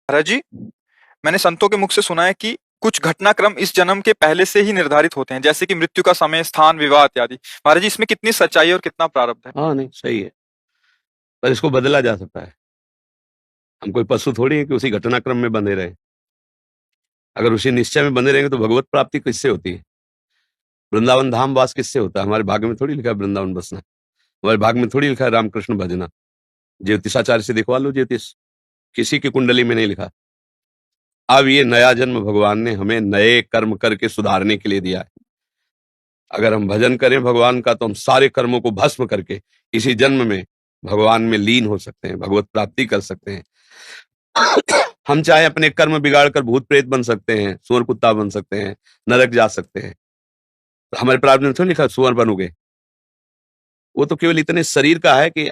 महाराज जी, मैंने संतों के मुख से सुना है कि कुछ घटनाक्रम इस जन्म के पहले से ही निर्धारित होते हैं, जैसे कि मृत्यु का समय, स्थान, विवाह इत्यादि। महाराज जी, इसमें कितनी सच्चाई और कितना प्रारब्ध है? हाँ, नहीं सही है, पर इसको बदला जा सकता है। हम कोई पशु थोड़ी है कि उसी घटनाक्रम में बंधे रहे। अगर उसी निश्चय में बंधे रहेंगे तो भगवत प्राप्ति किससे होती है? वृंदावन धाम वास किससे होता है? हमारे भाग्य में थोड़ी लिखा है वृंदावन बसना। हमारे भाग्य में थोड़ी लिखा है रामकृष्ण भजना। ज्योतिषाचार्य से दिखवा लो ज्योतिष, किसी की कुंडली में नहीं लिखा। अब ये नया जन्म भगवान ने हमें नए कर्म करके सुधारने के लिए दिया है। अगर हम भजन करें भगवान का तो हम सारे कर्मों को भस्म करके इसी जन्म में भगवान में लीन हो सकते हैं, भगवत प्राप्ति कर सकते हैं। हम चाहे अपने कर्म बिगाड़ कर भूत प्रेत बन सकते हैं, सुअर कुत्ता बन सकते हैं, नरक जा सकते हैं। तो हमारे प्रारब्ध में थोड़ी लिखा सुअर बनोगे। वो तो केवल इतने शरीर का है कि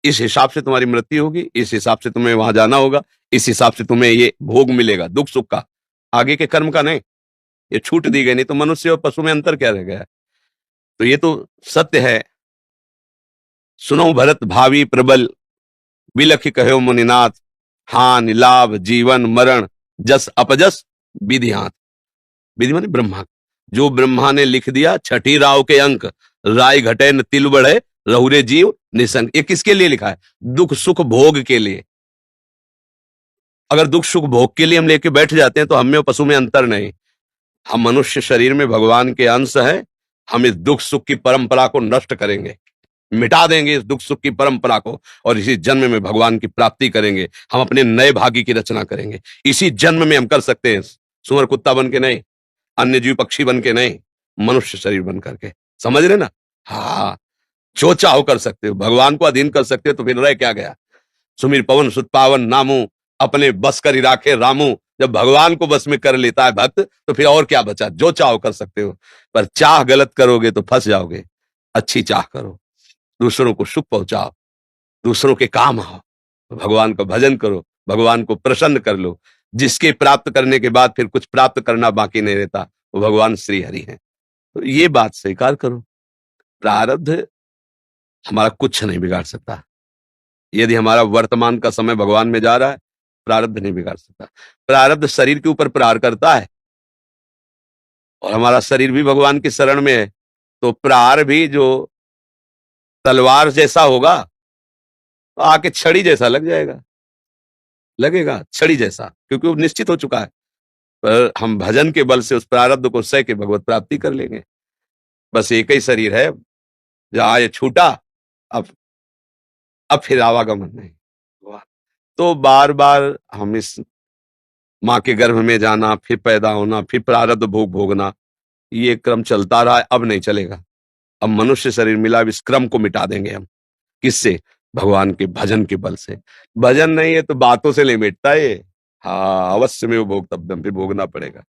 इस हिसाब से तुम्हारी मृत्यु होगी, इस हिसाब से तुम्हें वहां जाना होगा, इस हिसाब से तुम्हें ये भोग मिलेगा, दुख सुख का। आगे के कर्म का नहीं। ये छूट दी गई, नहीं तो मनुष्य और पशु में अंतर क्या रह गया? तो ये तो सत्य है। सुनो भरत भावी प्रबल, बिलख कहो मुनिनाथ, हानि लाभ जीवन मरण, जस अपजस विधि हाथ। विधि माने ब्रह्मा। जो ब्रह्मा ने लिख दिया छठी राव के अंक, राय घटे न तिल बढ़े, रहुरे जीव निसंग। ये किसके लिए लिखा है? दुख सुख भोग के लिए। अगर दुख सुख भोग के लिए हम लेके बैठ जाते हैं तो हम में और पशु में अंतर नहीं। हम मनुष्य शरीर में भगवान के अंश हैं। हम इस दुख सुख की परंपरा को नष्ट करेंगे, मिटा देंगे इस दुख सुख की परंपरा को, और इसी जन्म में भगवान की प्राप्ति करेंगे। हम अपने नए भाग्य की रचना करेंगे। इसी जन्म में हम कर सकते हैं, सुअर कुत्ता बन के नहीं, अन्य जीव पक्षी बन के नहीं, मनुष्य शरीर बन करके। समझ रहे ना? हाँ, जो चाहो कर सकते हो, भगवान को अधीन कर सकते हो, तो फिर रह क्या गया? सुमिर पवन सुत पावन नामू, अपने बस कर ही राखे रामू। जब भगवान को बस में कर लेता है भक्त, तो फिर और क्या बचा? जो चाहो कर सकते हो, पर चाह गलत करोगे तो फंस जाओगे। अच्छी चाह करो, दूसरों को सुख पहुंचाओ, दूसरों के काम आओ, भगवान का भजन करो, भगवान को प्रसन्न कर लो। जिसके प्राप्त करने के बाद फिर कुछ प्राप्त करना बाकी नहीं रहता, वो भगवान श्री हरि हैं। तो ये बात स्वीकार करो। प्रारब्ध हमारा कुछ नहीं बिगाड़ सकता। यदि हमारा वर्तमान का समय भगवान में जा रहा है, प्रारब्ध नहीं बिगाड़ सकता। प्रारब्ध शरीर के ऊपर प्रहार करता है, और हमारा शरीर भी भगवान की शरण में है, तो प्रहार भी जो तलवार जैसा होगा, तो आके छड़ी जैसा लग जाएगा, लगेगा छड़ी जैसा, क्योंकि वो निश्चित हो चुका है। पर हम भजन के बल से उस प्रारब्ध को सह के भगवत प्राप्ति कर लेंगे। बस एक ही शरीर है, जहां ये छूटा, अब अब फिर आवागमन नहीं। तो बार बार हम इस माँ के गर्भ में जाना, फिर पैदा होना, फिर प्रारब्ध भोग भोगना, ये क्रम चलता रहा है, अब नहीं चलेगा। अब मनुष्य शरीर मिला, अब इस क्रम को मिटा देंगे हम। किससे? भगवान के भजन के बल से। भजन नहीं है तो बातों से नहीं मिटता ये। हाँ, अवश्य में वो भोगतव्यम, फिर भोगना पड़ेगा।